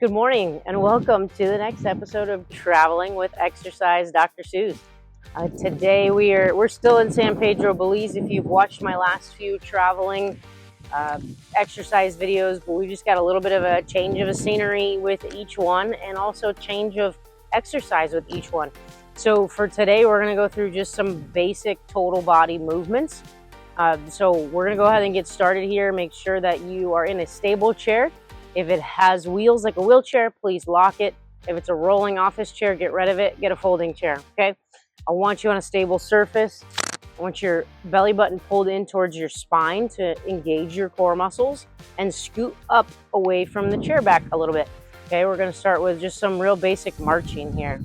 Good morning and welcome to the next episode of Traveling with Exercise Dr. Seuss. Today we're still in San Pedro, Belize. If you've watched my last few traveling exercise videos, but we just got a little bit of a change of a scenery with each one and also change of exercise with each one. So for today, we're going to go through just some basic total body movements. So we're going to go ahead and get started here. Make sure that you are in a stable chair. If it has wheels like a wheelchair, please lock it. If it's a rolling office chair, get rid of it. Get a folding chair, okay? I want you on a stable surface. I want your belly button pulled in towards your spine to engage your core muscles and scoot up away from the chair back a little bit. Okay, we're gonna start with just some real basic marching here.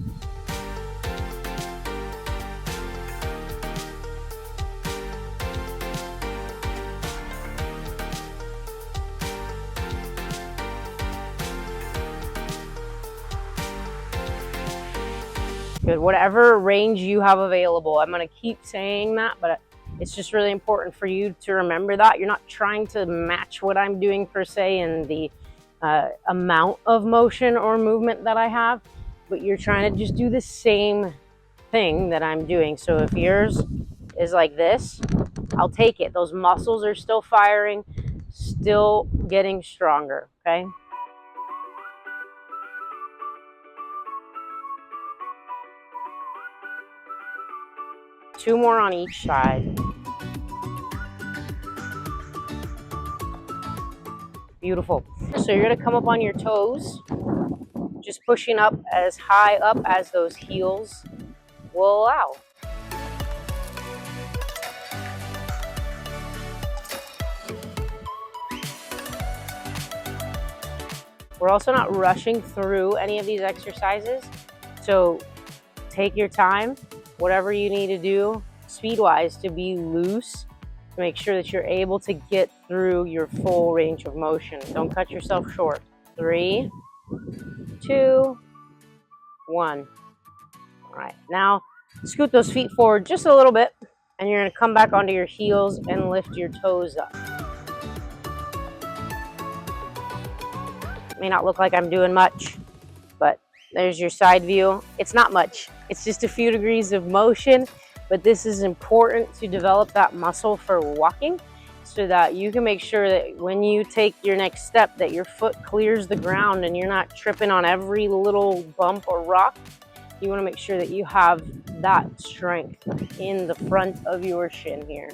Good, whatever range you have available. I'm going to keep saying that, but it's just really important for you to remember that. You're not trying to match what I'm doing per se in the amount of motion or movement that I have, but you're trying to just do the same thing that I'm doing. So if yours is like this, I'll take it. Those muscles are still firing, still getting stronger, okay? Two more on each side. Beautiful. So you're going to come up on your toes, just pushing up as high up as those heels will allow. We're also not rushing through any of these exercises, so take your time, whatever you need to do speed-wise to be loose, to make sure that you're able to get through your full range of motion. Don't cut yourself short. 3, 2, 1. All right, now scoot those feet forward just a little bit, and you're going to come back onto your heels and lift your toes up. It may not look like I'm doing much, but there's your side view. It's not much. It's just a few degrees of motion, but this is important to develop that muscle for walking so that you can make sure that when you take your next step that your foot clears the ground and you're not tripping on every little bump or rock. You want to make sure that you have that strength in the front of your shin here.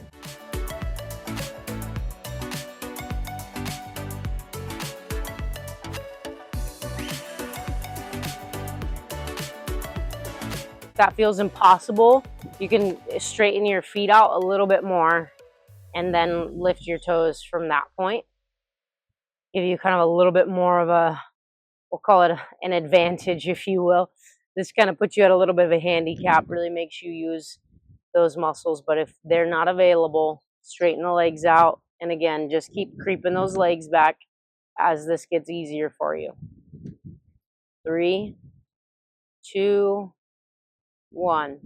If that feels impossible, you can straighten your feet out a little bit more and then lift your toes from that point. Give you kind of a little bit more of a, we'll call it an advantage, if you will. This kind of puts you at a little bit of a handicap, really makes you use those muscles. But if they're not available, straighten the legs out. And again, just keep creeping those legs back as this gets easier for you. 3, 2, 1.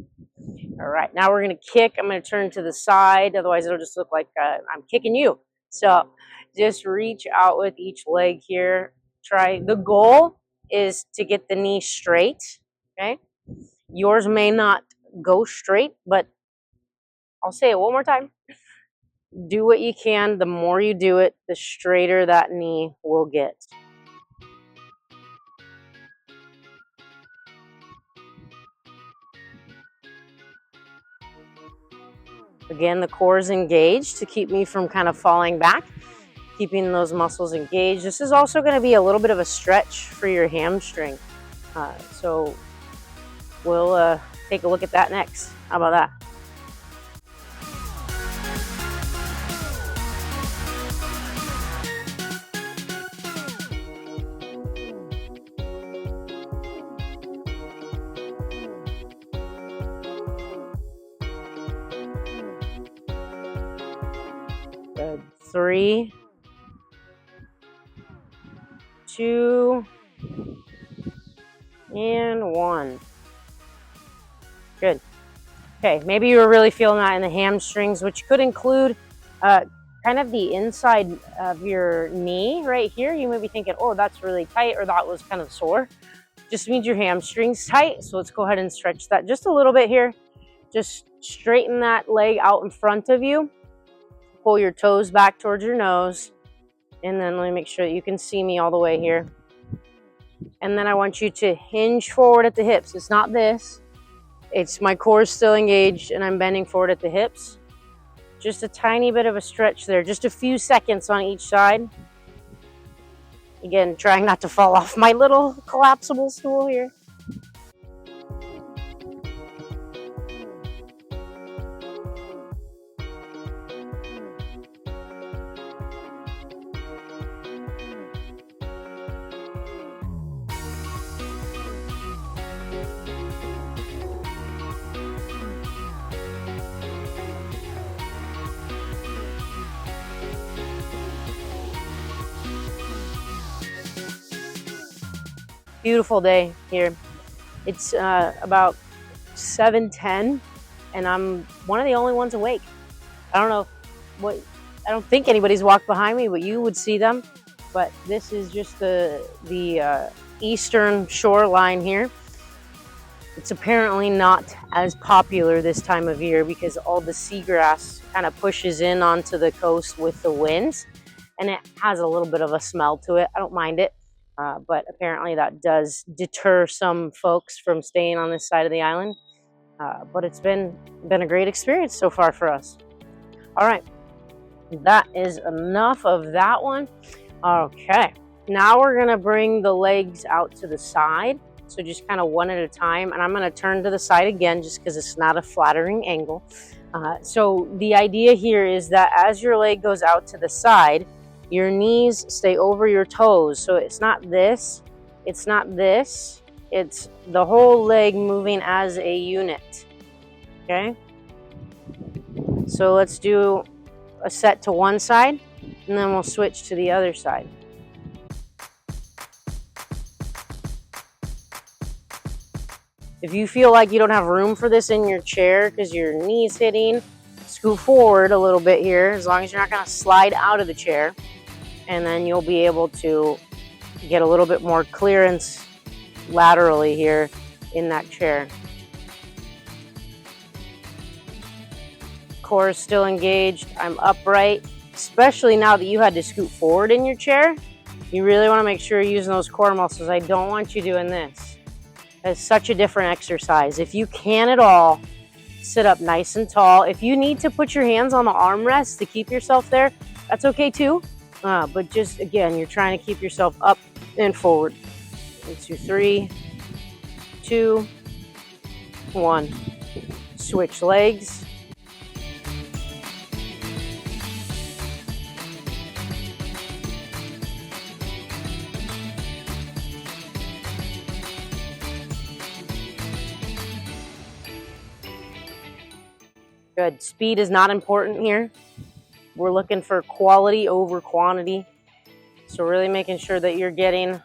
All right, now we're going to kick. I'm going to turn to the side. Otherwise, it'll just look like I'm kicking you. So just reach out with each leg here. Try. The goal is to get the knee straight. Okay. Yours may not go straight, but I'll say it one more time. Do what you can. The more you do it, the straighter that knee will get. Again, the core is engaged to keep me from kind of falling back, keeping those muscles engaged. This is also going to be a little bit of a stretch for your hamstring. So we'll take a look at that next. How about that? Good. 3, 2, and 1. Good. Okay, maybe you were really feeling that in the hamstrings, which could include kind of the inside of your knee right here. You may be thinking, oh, that's really tight, or that was kind of sore. Just means your hamstring's tight. So let's go ahead and stretch that just a little bit here. Just straighten that leg out in front of you. Pull your toes back towards your nose. And then let me make sure that you can see me all the way here. And then I want you to hinge forward at the hips. It's not this. It's my core is still engaged and I'm bending forward at the hips. Just a tiny bit of a stretch there. Just a few seconds on each side. Again, trying not to fall off my little collapsible stool here. Beautiful day here. It's about 7:10 and I'm one of the only ones awake. I don't know I don't think anybody's walked behind me, but you would see them. But this is just the eastern shoreline here. It's apparently not as popular this time of year because all the seagrass kind of pushes in onto the coast with the winds, and it has a little bit of a smell to it. I don't mind it. But apparently that does deter some folks from staying on this side of the island. But it's been a great experience so far for us. All right, that is enough of that one. Okay, now we're gonna bring the legs out to the side. So just kind of one at a time. And I'm gonna turn to the side again just because it's not a flattering angle. So the idea here is that as your leg goes out to the side, your knees stay over your toes. So it's not this, it's not this, it's the whole leg moving as a unit, okay? So let's do a set to one side, and then we'll switch to the other side. If you feel like you don't have room for this in your chair because your knee's hitting, scoot forward a little bit here, as long as you're not gonna slide out of the chair. And then you'll be able to get a little bit more clearance laterally here in that chair. Core is still engaged. I'm upright, especially now that you had to scoot forward in your chair. You really want to make sure you're using those core muscles. I don't want you doing this. That's such a different exercise. If you can at all, sit up nice and tall. If you need to put your hands on the armrest to keep yourself there, that's okay too. But just, again, you're trying to keep yourself up and forward. 1, 2, 3, 2, 1. Switch legs. Good. Speed is not important here. We're looking for quality over quantity. So really making sure that you're getting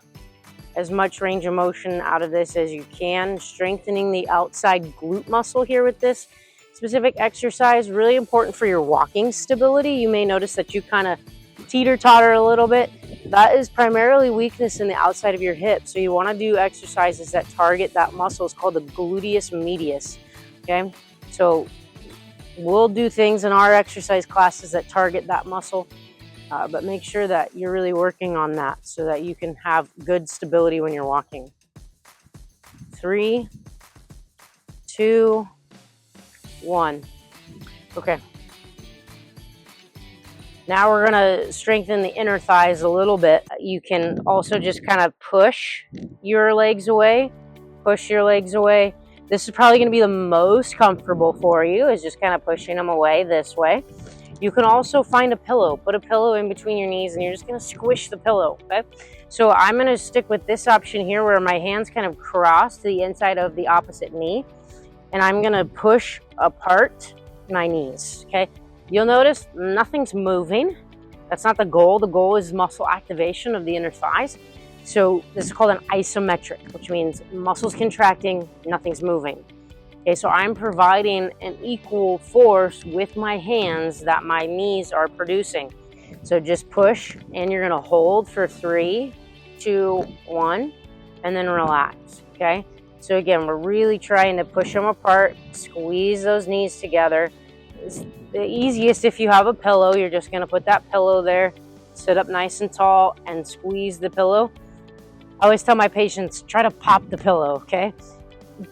as much range of motion out of this as you can. Strengthening the outside glute muscle here with this specific exercise. Really important for your walking stability. You may notice that you kind of teeter-totter a little bit. That is primarily weakness in the outside of your hip. So you want to do exercises that target that muscle. It's called the gluteus medius. Okay, so we'll do things in our exercise classes that target that muscle, but make sure that you're really working on that so that you can have good stability when you're walking. 3, 2, 1. Okay. Now we're gonna strengthen the inner thighs a little bit. You can also just kind of push your legs away, push your legs away. This is probably going to be the most comfortable for you, is just kind of pushing them away this way. You can also find a pillow. Put a pillow in between your knees and you're just going to squish the pillow, okay? So I'm going to stick with this option here where my hands kind of cross to the inside of the opposite knee. And I'm going to push apart my knees, okay? You'll notice nothing's moving. That's not the goal. The goal is muscle activation of the inner thighs. So this is called an isometric, which means muscles contracting, nothing's moving. Okay, so I'm providing an equal force with my hands that my knees are producing. So just push, and you're gonna hold for 3, 2, 1, and then relax, okay? So again, we're really trying to push them apart, squeeze those knees together. It's the easiest if you have a pillow, you're just gonna put that pillow there, sit up nice and tall, and squeeze the pillow. I always tell my patients, try to pop the pillow, okay?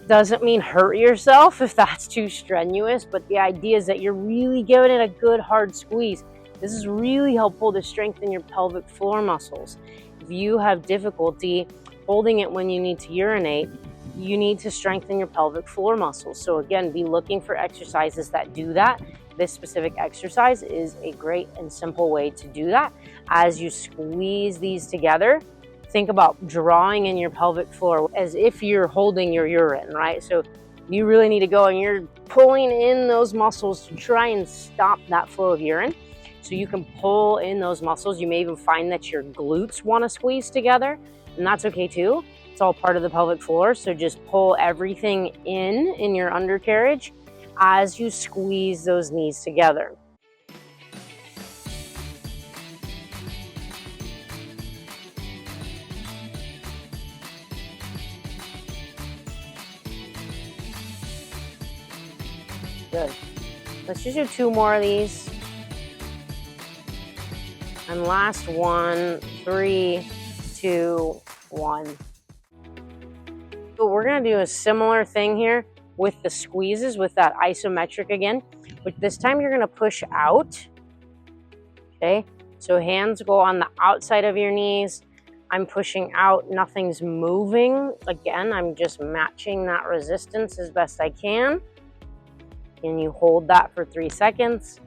Doesn't mean hurt yourself if that's too strenuous, but the idea is that you're really giving it a good hard squeeze. This is really helpful to strengthen your pelvic floor muscles. If you have difficulty holding it when you need to urinate, you need to strengthen your pelvic floor muscles. So again, be looking for exercises that do that. This specific exercise is a great and simple way to do that. As you squeeze these together, think about drawing in your pelvic floor as if you're holding your urine, right? So you really need to go and you're pulling in those muscles to try and stop that flow of urine. So you can pull in those muscles. You may even find that your glutes want to squeeze together, and that's okay too. It's all part of the pelvic floor. So just pull everything in your undercarriage as you squeeze those knees together. Good. Let's just do 2 more of these. And last one, 3, 2, 1. So we're gonna do a similar thing here with the squeezes, with that isometric again, but this time you're gonna push out, okay? So hands go on the outside of your knees. I'm pushing out, nothing's moving. Again, I'm just matching that resistance as best I can. And you hold that for 3 seconds.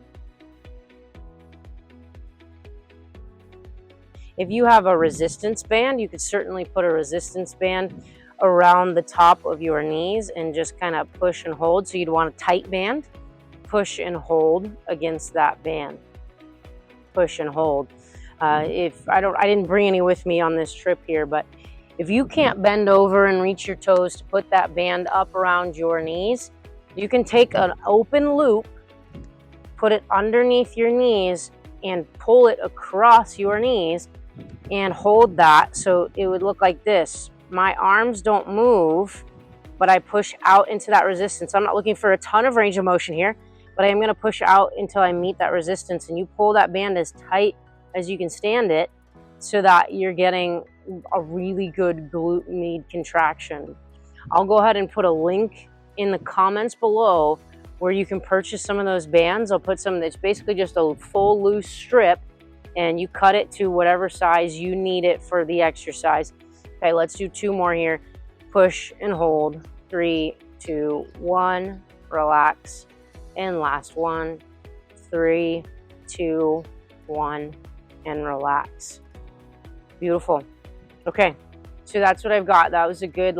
If you have a resistance band, you could certainly put a resistance band around the top of your knees and just kind of push and hold. So you'd want a tight band, push and hold against that band. Push and hold. I didn't bring any with me on this trip here, but if you can't bend over and reach your toes to put that band up around your knees, you can take an open loop, put it underneath your knees, and pull it across your knees and hold that. So it would look like this. My arms don't move, but I push out into that resistance. I'm not looking for a ton of range of motion here, but I am going to push out until I meet that resistance. And you pull that band as tight as you can stand it so that you're getting a really good glute med contraction. I'll go ahead and put a link in the comments below where you can purchase some of those bands. I'll put some that's basically just a full loose strip, and you cut it to whatever size you need it for the exercise. Okay, let's do 2 more here. Push and hold. 3, 2, 1. Relax. And last one. 3, 2, 1. And relax. Beautiful. Okay, so that's what I've got. That was a good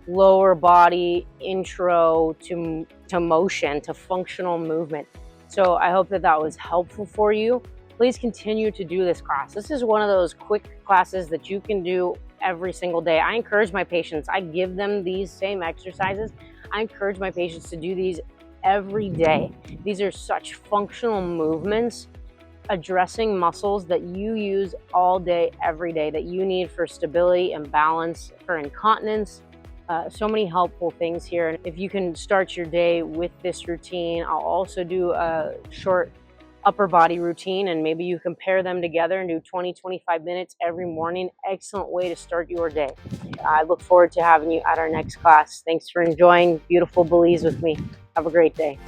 lower body intro to motion, to functional movement. So I hope that that was helpful for you. Please continue to do this class. This is one of those quick classes that you can do every single day. I encourage my patients, I give them these same exercises. I encourage my patients to do these every day. These are such functional movements addressing muscles that you use all day, every day, that you need for stability and balance, for incontinence. So many helpful things here. And if you can start your day with this routine, I'll also do a short upper body routine, and maybe you can pair them together and do 20-25 minutes every morning. Excellent way to start your day. I look forward to having you at our next class. Thanks for enjoying beautiful Belize with me. Have a great day.